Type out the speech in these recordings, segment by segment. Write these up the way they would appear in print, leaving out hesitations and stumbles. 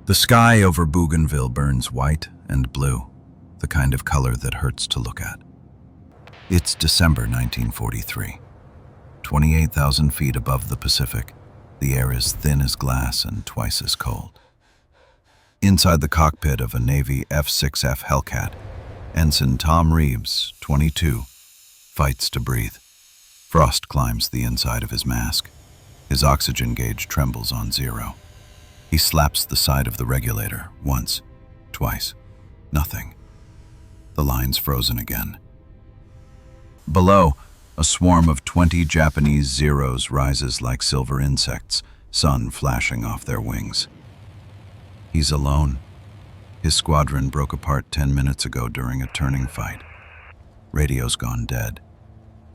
The sky over Bougainville burns white and blue, the kind of color that hurts to look at. It's December 1943. 28,000 feet above the Pacific, the air is thin as glass and twice as cold. Inside the cockpit of a Navy F6F Hellcat, Ensign Tom Reeves, 22, fights to breathe. Frost climbs the inside of his mask. His oxygen gauge trembles on zero. He slaps the side of the regulator once, twice. Nothing. The line's frozen again. Below, a swarm of 20 Japanese Zeros rises like silver insects, sun flashing off their wings. He's alone. His squadron broke apart 10 minutes ago during a turning fight. Radio's gone dead.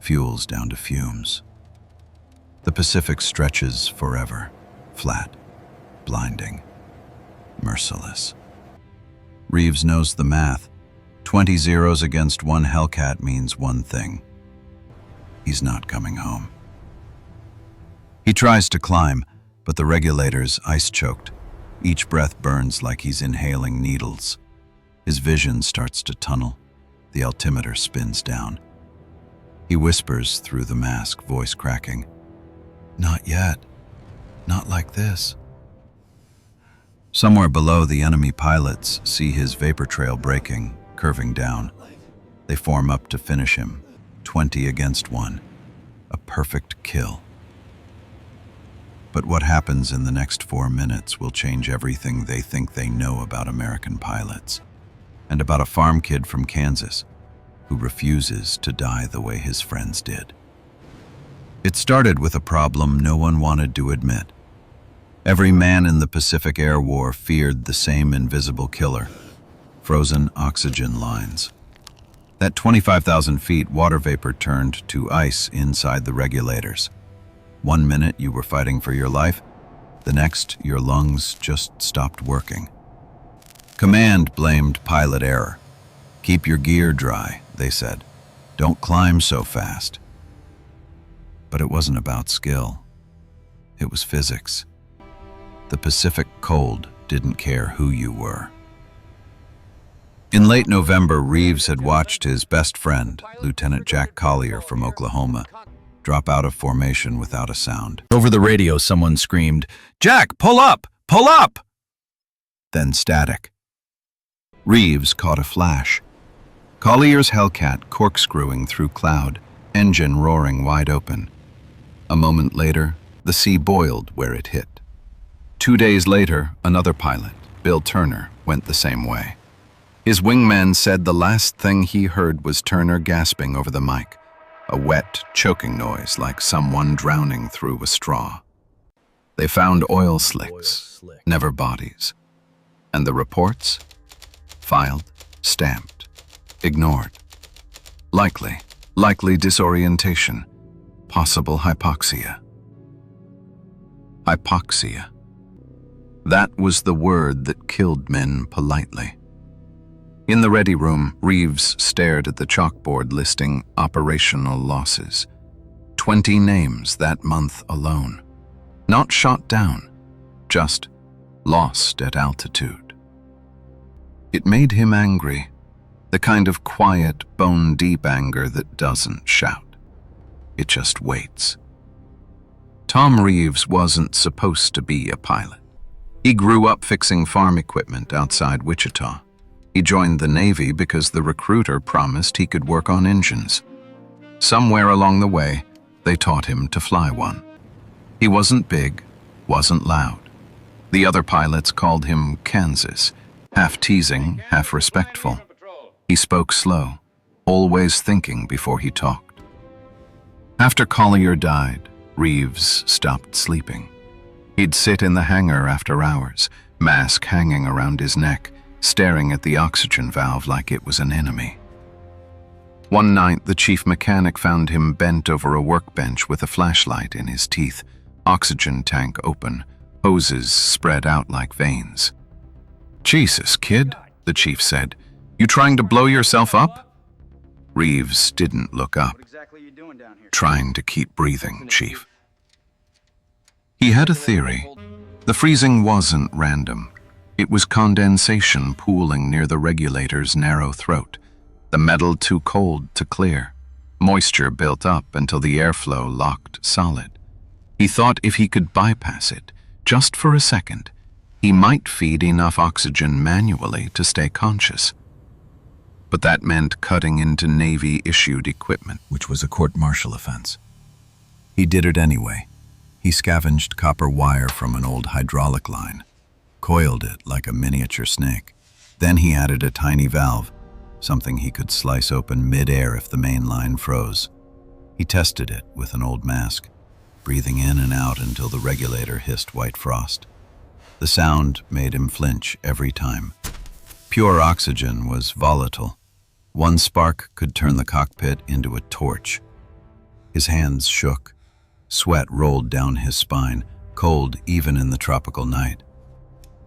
Fuel's down to fumes. The Pacific stretches forever, flat, blinding, merciless. Reeves knows the math. 20 Zeros against one Hellcat means one thing. He's not coming home. He tries to climb, but the regulator's ice-choked. Each breath burns like he's inhaling needles. His vision starts to tunnel. The altimeter spins down. He whispers through the mask, voice cracking. "Not yet. Not like this." Somewhere below, the enemy pilots see his vapor trail breaking, curving down. They form up to finish him, 20 against 1. A perfect kill. But what happens in the next 4 minutes will change everything they think they know about American pilots, and about a farm kid from Kansas who refuses to die the way his friends did. It started with a problem no one wanted to admit. Every man in the Pacific Air War feared the same invisible killer: frozen oxygen lines. At 25,000 feet, water vapor turned to ice inside the regulators. 1 minute you were fighting for your life, the next your lungs just stopped working. Command blamed pilot error. "Keep your gear dry," they said. "Don't climb so fast." But it wasn't about skill. It was physics. The Pacific cold didn't care who you were. In late November, Reeves had watched his best friend, Lieutenant Jack Collier from Oklahoma, drop out of formation without a sound. Over the radio, someone screamed, "Jack, pull up! Pull up!" Then static. Reeves caught a flash. Collier's Hellcat corkscrewing through cloud, engine roaring wide open. A moment later, the sea boiled where it hit. 2 days later, another pilot, Bill Turner, went the same way. His wingman said the last thing he heard was Turner gasping over the mic, a wet, choking noise like someone drowning through a straw. They found oil slicks, never bodies. And the reports? Filed, stamped, ignored. Likely disorientation, possible hypoxia. Hypoxia. That was the word that killed men politely. In the ready room, Reeves stared at the chalkboard listing operational losses. 20 names that month alone. Not shot down, just lost at altitude. It made him angry, the kind of quiet, bone-deep anger that doesn't shout. It just waits. Tom Reeves wasn't supposed to be a pilot. He grew up fixing farm equipment outside Wichita. He joined the Navy because the recruiter promised he could work on engines. Somewhere along the way, they taught him to fly one. He wasn't big, wasn't loud. The other pilots called him Kansas, half teasing, half respectful. He spoke slow, always thinking before he talked. After Collier died, Reeves stopped sleeping. He'd sit in the hangar after hours, mask hanging around his neck, staring at the oxygen valve like it was an enemy. One night, the chief mechanic found him bent over a workbench with a flashlight in his teeth, oxygen tank open, hoses spread out like veins. "Jesus, kid," the chief said. "You trying to blow yourself up?" Reeves didn't look up. "Trying to keep breathing, Chief." He had a theory. The freezing wasn't random. It was condensation pooling near the regulator's narrow throat, the metal too cold to clear. Moisture built up until the airflow locked solid. He thought if he could bypass it, just for a second, he might feed enough oxygen manually to stay conscious. But that meant cutting into Navy-issued equipment, which was a court-martial offense. He did it anyway. He scavenged copper wire from an old hydraulic line, coiled it like a miniature snake. Then he added a tiny valve, something he could slice open mid-air if the main line froze. He tested it with an old mask, breathing in and out until the regulator hissed white frost. The sound made him flinch every time. Pure oxygen was volatile. One spark could turn the cockpit into a torch. His hands shook. Sweat rolled down his spine, cold even in the tropical night.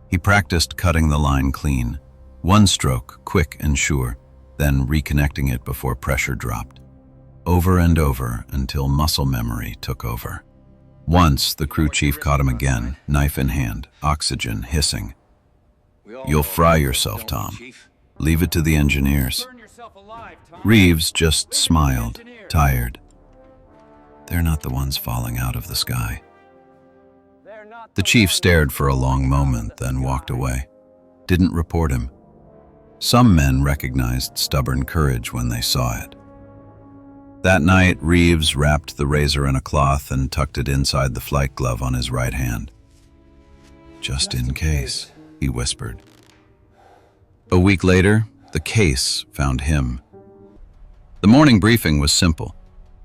He practiced cutting the line clean, one stroke, quick and sure, then reconnecting it before pressure dropped. Over and over until muscle memory took over. Once, the crew chief caught him again, knife in hand, oxygen hissing. "You'll fry yourself, Tom. Leave it to the engineers." Reeves just smiled, tired. They're not the ones falling out of the sky. The chief stared for a long moment, then walked away. Didn't report him. Some men recognized stubborn courage when they saw it. That night, Reeves wrapped the razor in a cloth and tucked it inside the flight glove on his right hand. "Just in case," he whispered. A week later, the case found him. The morning briefing was simple.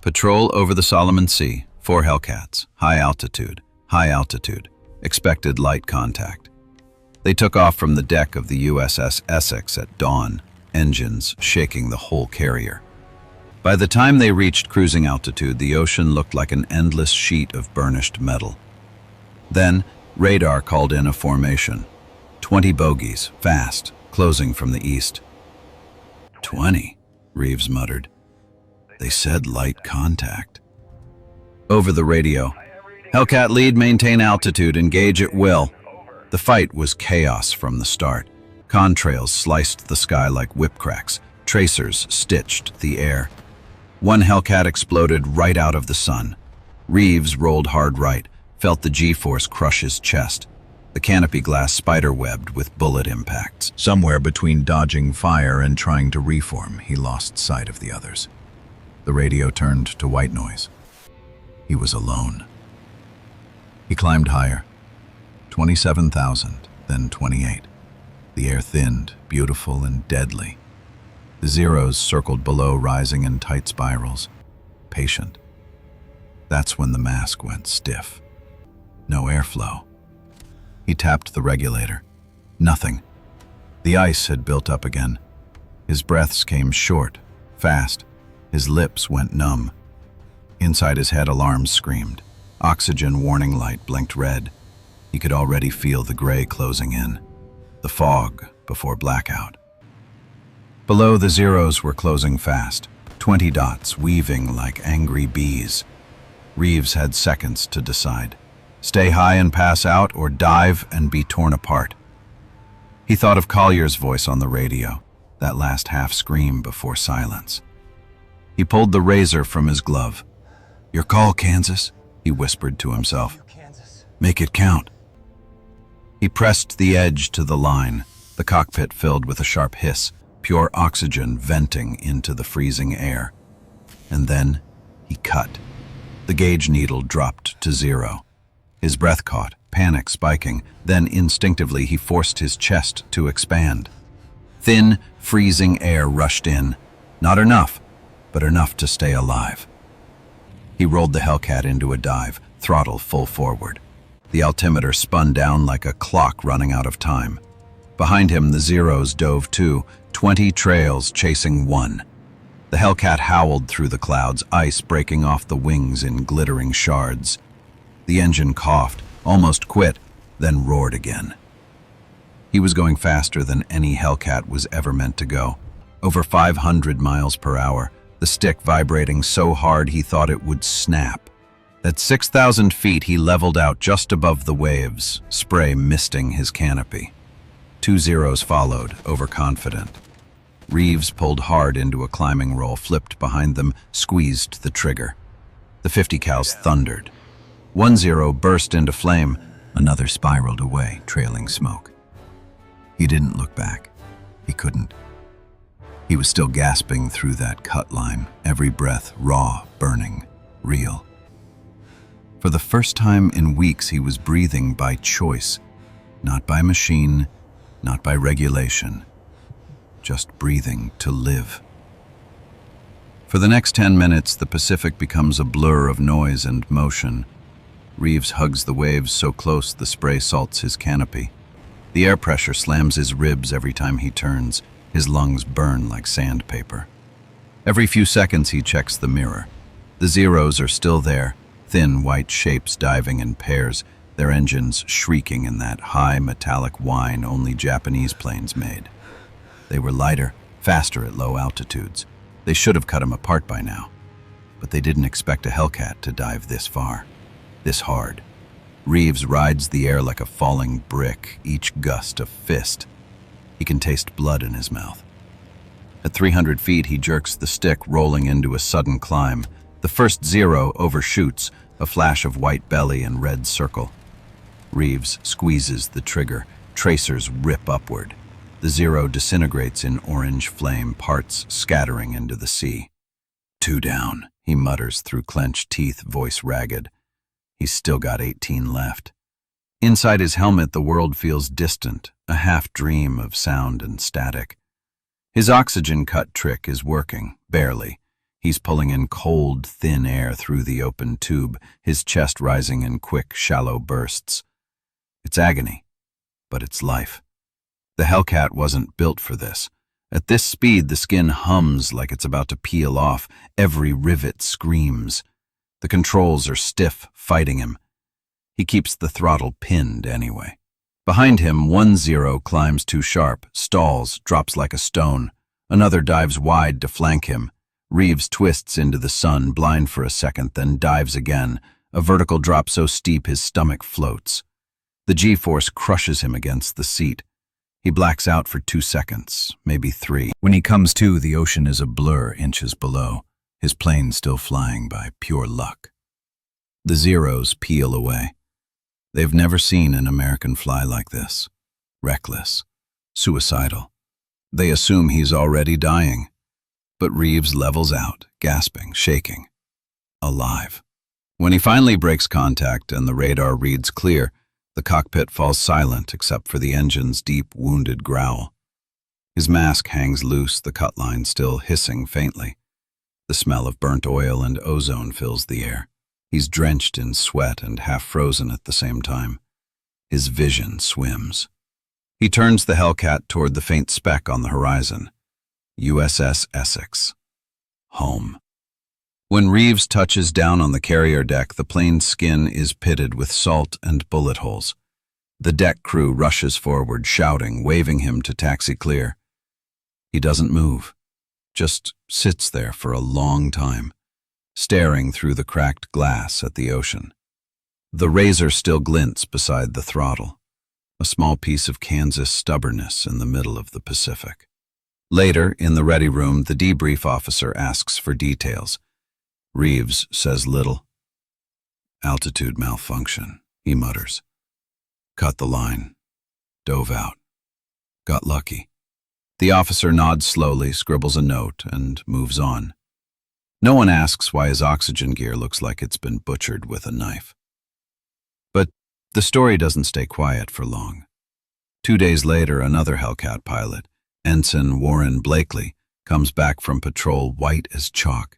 Patrol over the Solomon Sea, 4 Hellcats, high altitude, expected light contact. They took off from the deck of the USS Essex at dawn, engines shaking the whole carrier. By the time they reached cruising altitude, the ocean looked like an endless sheet of burnished metal. Then, radar called in a formation. 20 bogies, fast, closing from the east. 20, Reeves muttered. They said light contact. Over the radio, "Hellcat lead, maintain altitude, engage at will." The fight was chaos from the start. Contrails sliced the sky like whip cracks. Tracers stitched the air. One Hellcat exploded right out of the sun. Reeves rolled hard right, felt the G-force crush his chest. The canopy glass spider-webbed with bullet impacts. Somewhere between dodging fire and trying to reform, he lost sight of the others. The radio turned to white noise. He was alone. He climbed higher. 27,000, then 28. The air thinned, beautiful and deadly. The zeros circled below, rising in tight spirals. Patient. That's when the mask went stiff. No airflow. He tapped the regulator. Nothing. The ice had built up again. His breaths came short, fast. His lips went numb. Inside his head, alarms screamed. Oxygen warning light blinked red. He could already feel the gray closing in. The fog before blackout. Below, the zeros were closing fast. 20 dots weaving like angry bees. Reeves had seconds to decide. Stay high and pass out, or dive and be torn apart. He thought of Collier's voice on the radio, that last half scream before silence. He pulled the razor from his glove. "Your call, Kansas," he whispered to himself. "Make it count." He pressed the edge to the line, the cockpit filled with a sharp hiss, pure oxygen venting into the freezing air. And then he cut. The gauge needle dropped to 0. His breath caught, panic spiking. Then instinctively he forced his chest to expand. Thin, freezing air rushed in. Not enough, but enough to stay alive. He rolled the Hellcat into a dive, throttle full forward. The altimeter spun down like a clock running out of time. Behind him, the zeros dove too, 20 trails chasing 1. The Hellcat howled through the clouds, ice breaking off the wings in glittering shards. The engine coughed, almost quit, then roared again. He was going faster than any Hellcat was ever meant to go. Over 500 miles per hour, the stick vibrating so hard he thought it would snap. At 6,000 feet, he leveled out just above the waves, spray misting his canopy. Two Zeros followed, overconfident. Reeves pulled hard into a climbing roll, flipped behind them, squeezed the trigger. The 50 cals thundered. 10 burst into flame. Another spiraled away, trailing smoke. He didn't look back. He couldn't. He was still gasping through that cut line, every breath raw, burning, real. For the first time in weeks, he was breathing by choice, not by machine, not by regulation, just breathing to live. For the next 10 minutes, the Pacific becomes a blur of noise and motion. Reeves hugs the waves so close the spray salts his canopy. The air pressure slams his ribs every time he turns. His lungs burn like sandpaper. Every few seconds he checks the mirror. The Zeros are still there, thin white shapes diving in pairs, their engines shrieking in that high metallic whine only Japanese planes made. They were lighter, faster at low altitudes. They should have cut him apart by now. But they didn't expect a Hellcat to dive this far, this hard. Reeves rides the air like a falling brick, each gust a fist. He can taste blood in his mouth. At 300 feet, he jerks the stick, rolling into a sudden climb. The first Zero overshoots, a flash of white belly and red circle. Reeves squeezes the trigger. Tracers rip upward. The Zero disintegrates in orange flame, parts scattering into the sea. 2 down, he mutters through clenched teeth, voice ragged. He's still got 18 left. Inside his helmet, the world feels distant, a half-dream of sound and static. His oxygen cut trick is working, barely. He's pulling in cold, thin air through the open tube, his chest rising in quick, shallow bursts. It's agony, but it's life. The Hellcat wasn't built for this. At this speed, the skin hums like it's about to peel off. Every rivet screams. The controls are stiff, fighting him. He keeps the throttle pinned anyway. Behind him, 10 climbs too sharp, stalls, drops like a stone. Another dives wide to flank him. Reeves twists into the sun, blind for a second, then dives again. A vertical drop so steep his stomach floats. The G-force crushes him against the seat. He blacks out for 2 seconds, maybe 3. When he comes to, the ocean is a blur inches below, his plane still flying by pure luck. The Zeros peel away. They've never seen an American fly like this. Reckless. Suicidal. They assume he's already dying. But Reeves levels out, gasping, shaking. Alive. When he finally breaks contact and the radar reads clear, the cockpit falls silent except for the engine's deep, wounded growl. His mask hangs loose, the cut line still hissing faintly. The smell of burnt oil and ozone fills the air. He's drenched in sweat and half frozen at the same time. His vision swims. He turns the Hellcat toward the faint speck on the horizon. USS Essex. Home. When Reeves touches down on the carrier deck, the plane's skin is pitted with salt and bullet holes. The deck crew rushes forward, shouting, waving him to taxi clear. He doesn't move, just sits there for a long time, staring through the cracked glass at the ocean. The razor still glints beside the throttle, a small piece of Kansas stubbornness in the middle of the Pacific. Later, in the ready room, the debrief officer asks for details. Reeves says little. Altitude malfunction, he mutters. Cut the line. Dove out. Got lucky. The officer nods slowly, scribbles a note, and moves on. No one asks why his oxygen gear looks like it's been butchered with a knife. But the story doesn't stay quiet for long. 2 days later, another Hellcat pilot, Ensign Warren Blakely, comes back from patrol white as chalk.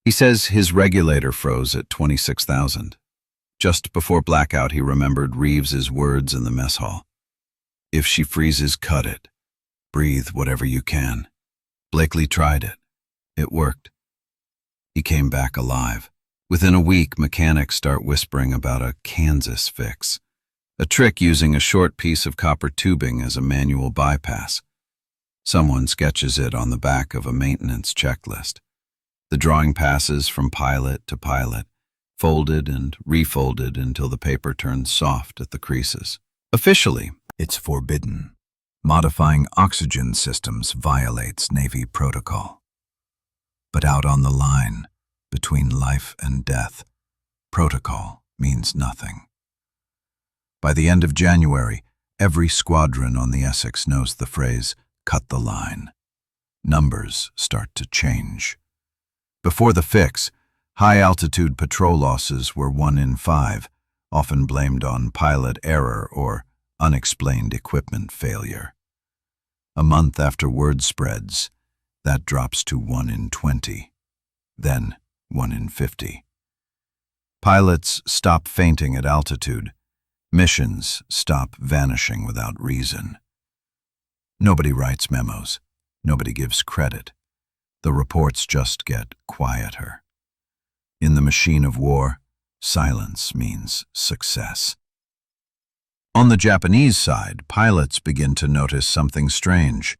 He says his regulator froze at 26,000. Just before blackout, he remembered Reeves's words in the mess hall. If she freezes, cut it. Breathe whatever you can. Blakely tried it. It worked. He came back alive. Within a week, mechanics start whispering about a Kansas fix, a trick using a short piece of copper tubing as a manual bypass. Someone sketches it on the back of a maintenance checklist. The drawing passes from pilot to pilot, folded and refolded until the paper turns soft at the creases. Officially, it's forbidden. Modifying oxygen systems violates Navy protocol. But out on the line, between life and death, protocol means nothing. By the end of January, every squadron on the Essex knows the phrase, "cut the line." Numbers start to change. Before the fix, high-altitude patrol losses were 1 in 5, often blamed on pilot error or unexplained equipment failure. A month after word spreads, that drops to 1 in 20, then 1 in 50. Pilots stop fainting at altitude. Missions stop vanishing without reason. Nobody writes memos. Nobody gives credit. The reports just get quieter. In the machine of war, silence means success. On the Japanese side, pilots begin to notice something strange.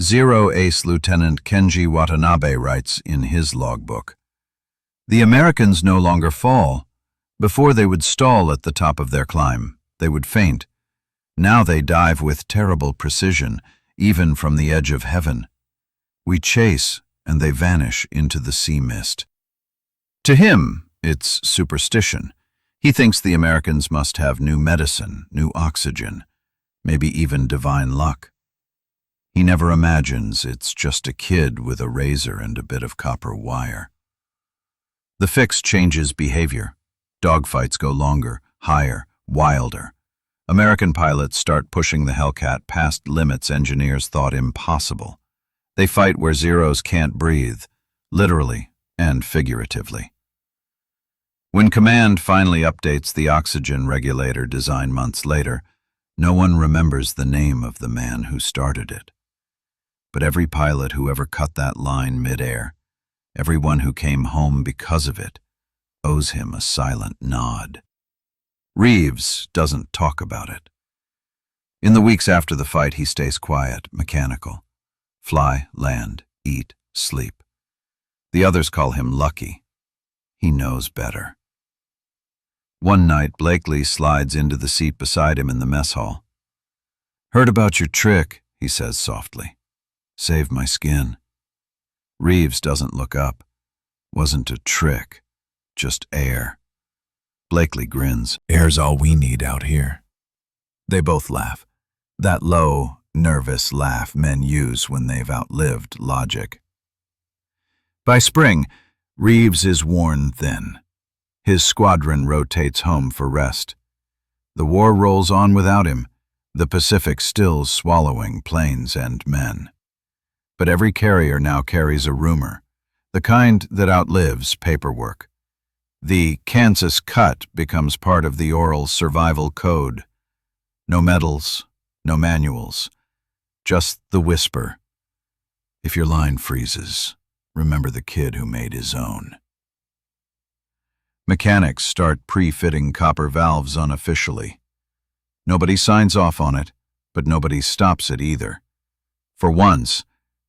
Zero Ace Lieutenant Kenji Watanabe writes in his logbook, "The Americans no longer fall. Before they would stall at the top of their climb, they would faint. Now they dive with terrible precision, even from the edge of heaven. We chase, and they vanish into the sea mist." To him, it's superstition. He thinks the Americans must have new medicine, new oxygen, maybe even divine luck. He never imagines it's just a kid with a razor and a bit of copper wire. The fix changes behavior. Dogfights go longer, higher, wilder. American pilots start pushing the Hellcat past limits engineers thought impossible. They fight where Zeros can't breathe, literally and figuratively. When command finally updates the oxygen regulator design months later, no one remembers the name of the man who started it. But every pilot who ever cut that line midair, everyone who came home because of it, owes him a silent nod. Reeves doesn't talk about it. In the weeks after the fight, he stays quiet, mechanical. Fly, land, eat, sleep. The others call him lucky. He knows better. One night, Blakely slides into the seat beside him in the mess hall. "Heard about your trick," he says softly. "Saved my skin." Reeves doesn't look up. Wasn't a trick, just air. Blakely grins. "Air's all we need out here." They both laugh. That low, nervous laugh men use when they've outlived logic. By spring, Reeves is worn thin. His squadron rotates home for rest. The war rolls on without him, the Pacific still swallowing planes and men. But every carrier now carries a rumor, the kind that outlives paperwork. The Kansas cut becomes part of the oral survival code. No medals, no manuals, just the whisper. If your line freezes, remember the kid who made his own. Mechanics start pre-fitting copper valves unofficially. Nobody signs off on it, but nobody stops it either. For once,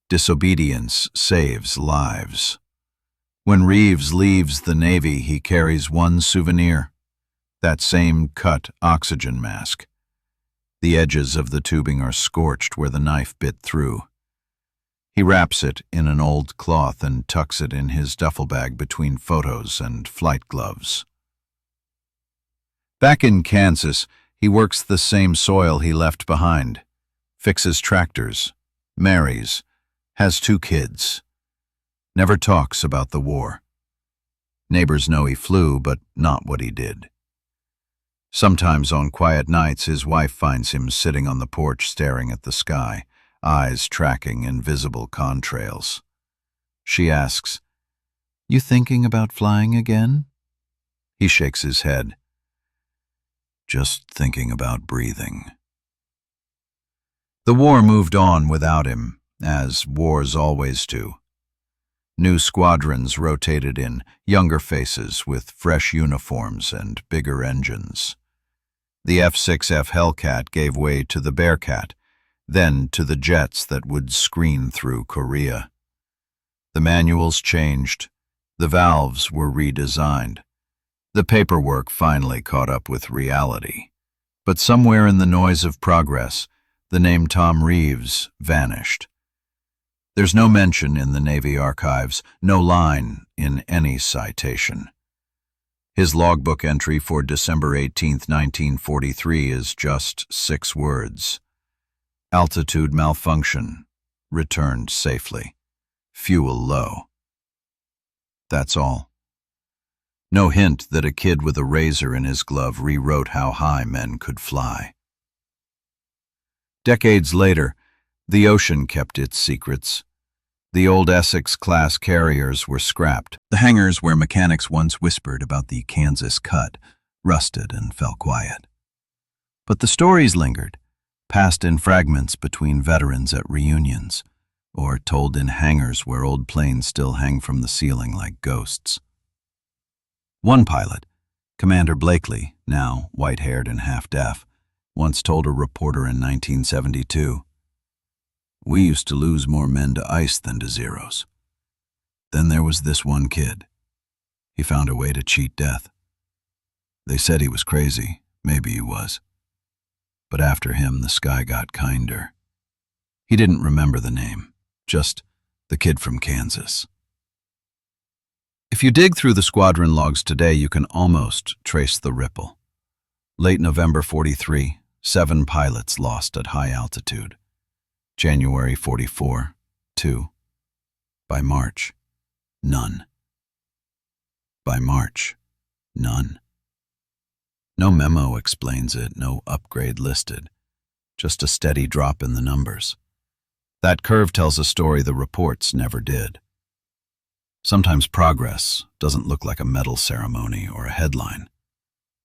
disobedience saves lives. When Reeves leaves the Navy, he carries one souvenir, that same cut oxygen mask. The edges of the tubing are scorched where the knife bit through. He wraps it in an old cloth and tucks it in his duffel bag between photos and flight gloves. Back in Kansas, he works the same soil he left behind, fixes tractors, marries, has 2 kids. Never talks about the war. Neighbors know he flew, but not what he did. Sometimes on quiet nights, his wife finds him sitting on the porch staring at the sky, eyes tracking invisible contrails. She asks, "You thinking about flying again?" He shakes his head. "Just thinking about breathing." The war moved on without him, as wars always do. New squadrons rotated in, younger faces with fresh uniforms and bigger engines. The F6F Hellcat gave way to the Bearcat, then to the jets that would screen through Korea. The manuals changed, the valves were redesigned. The paperwork finally caught up with reality. But somewhere in the noise of progress, The name Tom Reeves vanished. There's no mention in the Navy archives, no line in any citation. His logbook entry for December 18, 1943 is just 6 words. Altitude malfunction. Returned safely. Fuel low. That's all. No hint that a kid with a razor in his glove rewrote how high men could fly. Decades later, the ocean kept its secrets. The old Essex-class carriers were scrapped. The hangars where mechanics once whispered about the Kansas cut rusted and fell quiet. But the stories lingered, passed in fragments between veterans at reunions, or told in hangars where old planes still hang from the ceiling like ghosts. One pilot, Commander Blakely, now white-haired and half-deaf, once told a reporter in 1972, "We used to lose more men to ice than to zeros. Then there was this one kid. He found a way to cheat death. They said he was crazy, maybe he was. But after him, the sky got kinder." He didn't remember the name, just the kid from Kansas. If you dig through the squadron logs today, you can almost trace the ripple. Late November 43, 7 pilots lost at high altitude. January 44, 2. By March, none. By March, none. No memo explains it, no upgrade listed, just a steady drop in the numbers. That curve tells a story the reports never did. Sometimes progress doesn't look like a medal ceremony or a headline.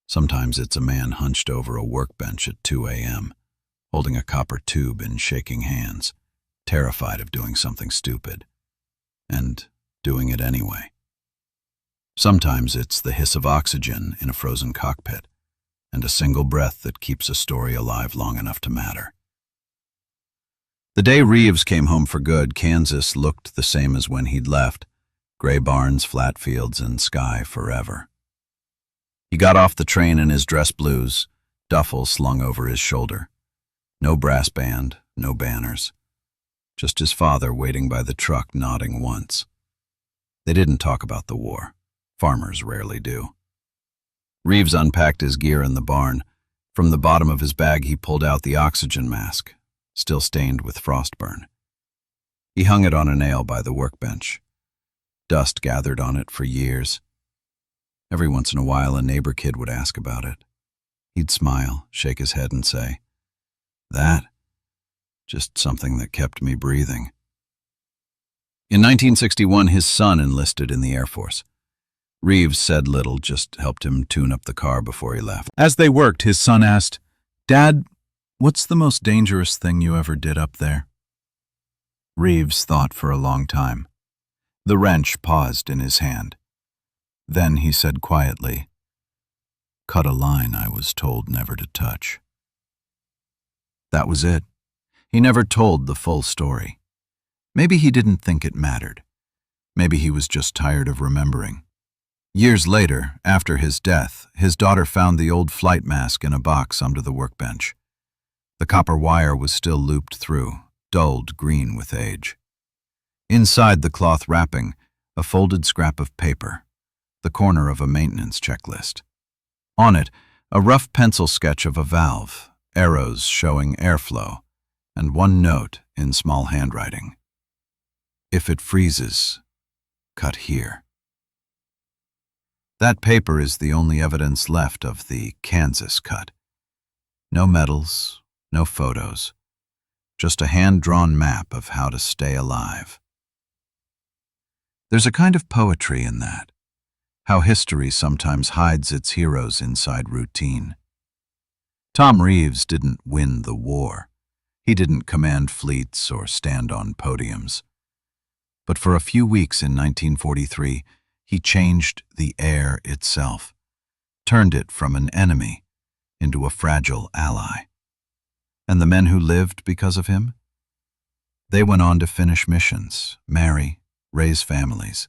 Sometimes it's a man hunched over a workbench at 2 a.m., holding a copper tube and shaking hands, terrified of doing something stupid, and doing it anyway. Sometimes it's the hiss of oxygen in a frozen cockpit, and a single breath that keeps a story alive long enough to matter. The day Reeves came home for good, Kansas looked the same as when he'd left: gray barns, flat fields, and sky forever. He got off the train in his dress blues, duffel slung over his shoulder. No brass band, no banners. Just his father waiting by the truck, nodding once. They didn't talk about the war. Farmers rarely do. Reeves unpacked his gear in the barn. From the bottom of his bag he pulled out the oxygen mask, still stained with frostburn. He hung it on a nail by the workbench. Dust gathered on it for years. Every once in a while a neighbor kid would ask about it. He'd smile, shake his head and say, "That? Just something that kept me breathing." In 1961, his son enlisted in the Air Force. Reeves said little, just helped him tune up the car before he left. As they worked, his son asked, "Dad, what's the most dangerous thing you ever did up there?" Reeves thought for a long time. The wrench paused in his hand. Then he said quietly, "Cut a line I was told never to touch." That was it. He never told the full story. Maybe he didn't think it mattered. Maybe he was just tired of remembering. Years later, after his death, his daughter found the old flight mask in a box under the workbench. The copper wire was still looped through, dulled green with age. Inside the cloth wrapping, a folded scrap of paper, the corner of a maintenance checklist. On it, a rough pencil sketch of a valve, arrows showing airflow, and one note in small handwriting: "If it freezes, cut here." That paper is the only evidence left of the Kansas cut. No medals, no photos, just a hand-drawn map of how to stay alive. There's a kind of poetry in that, how history sometimes hides its heroes inside routine. Tom Reeves didn't win the war. He didn't command fleets or stand on podiums. But for a few weeks in 1943, he changed the air itself, turned it from an enemy into a fragile ally. And the men who lived because of him? They went on to finish missions, marry, raise families,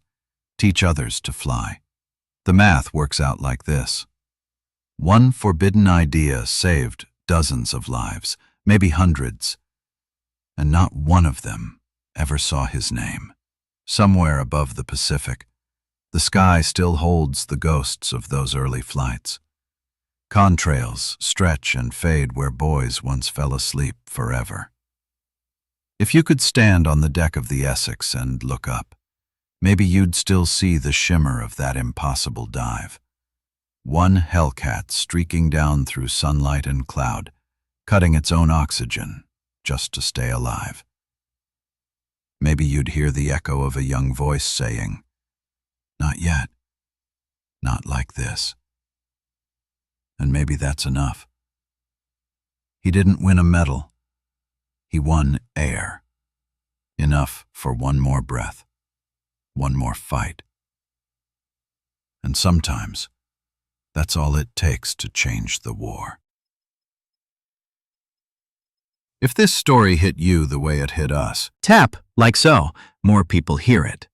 teach others to fly. The math works out like this. One forbidden idea saved dozens of lives, maybe hundreds, and not one of them ever saw his name. Somewhere above the Pacific, the sky still holds the ghosts of those early flights. Contrails stretch and fade where boys once fell asleep forever. If you could stand on the deck of the Essex and look up, maybe you'd still see the shimmer of that impossible dive. One Hellcat streaking down through sunlight and cloud, cutting its own oxygen just to stay alive. Maybe you'd hear the echo of a young voice saying, "Not yet. Not like this." And maybe that's enough. He didn't win a medal. He won air. Enough for one more breath, one more fight. And sometimes, that's all it takes to change the war. If this story hit you the way it hit us, Tap, like so, more people hear it.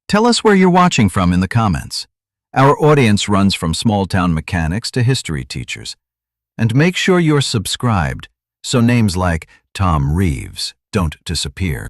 Tell us where you're watching from in the comments. Our audience runs from small-town mechanics to history teachers. And make sure you're subscribed so names like Tom Reeves don't disappear.